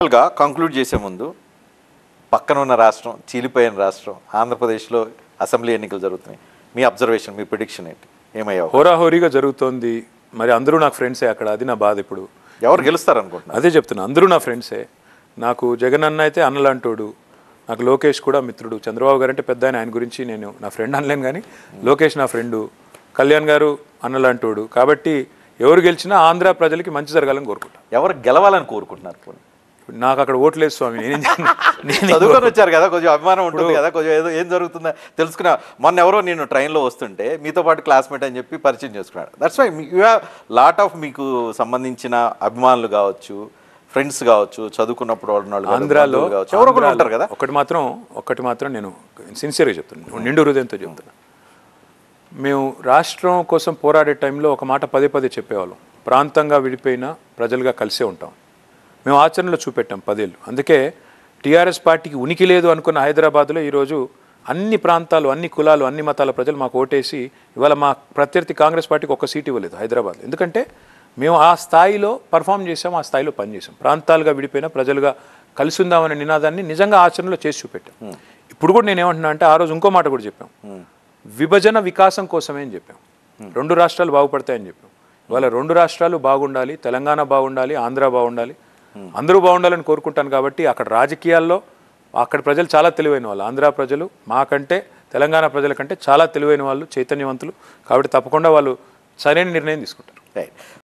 Conclude చేసే ముందు పక్కన ఉన్న రాష్ట్రం చీలిపోయిన రాష్ట్రం ఆంధ్రప్రదేశ్లో అసెంబ్లీ ఎన్నికలు జరుగుతున్నాయి. మీ అబ్జర్వేషన్, మీ ప్రిడిక్షన్ ఏంటి? ఏమయ్యావు? హోరాహోరీగా జరుగుతోంది. మరి అందరూ నాకు ఫ్రెండ్సే అక్కడ. అది నా బాధ. ఇప్పుడు ఎవరు గెలుస్తారు అనుకుంటున్నా? అదే చెప్తున్నా, అందరూ నా ఫ్రెండ్సే. నాకు జగన్ అన్న అయితే అన్నలాంటోడు, నాకు లోకేష్ కూడా మిత్రుడు. చంద్రబాబు గారు అంటే పెద్ద ఆయన గురించి నేను నా ఫ్రెండ్ అనలేను, కానీ లోకేష్ నా ఫ్రెండు. కళ్యాణ్ గారు అన్నలాంటోడు. కాబట్టి ఎవరు గెలిచినా ఆంధ్ర ప్రజలకి మంచి జరగాలని కోరుకుంటా. ఎవరు గెలవాలని కోరుకుంటున్నారు? నాకు అక్కడ ఓట్లేదు స్వామి. నేను చదువుకొని వచ్చారు కదా, కొంచెం అభిమానం ఉంటుంది కదా, కొంచెం ఏదో ఏం జరుగుతుందో తెలుసుకున్నా. మొన్న ఎవరో నేను ట్రైన్లో వస్తుంటే మీతో పాటు క్లాస్మేట్ అని చెప్పి పరిచయం చేసుకున్నాడు. That's why you have lot of మీకు సంబంధించిన అభిమానులు కావచ్చు, ఫ్రెండ్స్ కావచ్చు, చదువుకున్నప్పుడు వాళ్ళు ఆంధ్రాలో కావచ్చు, ఎవరో కూడా ఉంటారు కదా. ఒకటి మాత్రం నేను సిన్సియర్గా చెప్తున్నాను, నిండు హృదయంతో చెప్తున్నా. మేము రాష్ట్రం కోసం పోరాడే టైంలో ఒక మాట పదే పదే చెప్పేవాళ్ళం: ప్రాంతంగా విడిపోయినా ప్రజలుగా కలిసే ఉంటాం. మేము ఆచరణలో చూపెట్టాం 10 ఏళ్ళు. అందుకే టీఆర్ఎస్ పార్టీకి ఉనికి లేదు అనుకున్న హైదరాబాద్లో ఈరోజు అన్ని ప్రాంతాలు, అన్ని కులాలు, అన్ని మతాల ప్రజలు మాకు ఓటేసి ఇవాళ మా ప్రత్యర్థి కాంగ్రెస్ పార్టీకి ఒక్క సీట్ ఇవ్వలేదు హైదరాబాద్. ఎందుకంటే మేము ఆ స్థాయిలో పర్ఫామ్ చేసాం, ఆ స్థాయిలో పనిచేసాం. ప్రాంతాలుగా విడిపోయినా ప్రజలుగా కలిసి ఉందామనే నినాదాన్ని నిజంగా ఆచరణలో చేసి చూపెట్టాం. ఇప్పుడు కూడా నేనేమంటున్నా అంటే, ఆ రోజు ఇంకో మాట కూడా చెప్పాం: విభజన వికాసం కోసమే అని చెప్పాం. 2 రాష్ట్రాలు బాగుపడతాయని చెప్పాం. ఇవాళ 2 రాష్ట్రాలు బాగుండాలి, తెలంగాణ బాగుండాలి, ఆంధ్ర బాగుండాలి, అందరూ బాగుండాలని కోరుకుంటాను. కాబట్టి అక్కడ రాజకీయాల్లో అక్కడ ప్రజలు చాలా తెలివైన వాళ్ళు. ఆంధ్ర ప్రజలు మాకంటే, తెలంగాణ ప్రజల కంటే చాలా తెలివైన వాళ్ళు, చైతన్యవంతులు. కాబట్టి తప్పకుండా వాళ్ళు సరైన నిర్ణయం తీసుకుంటారు.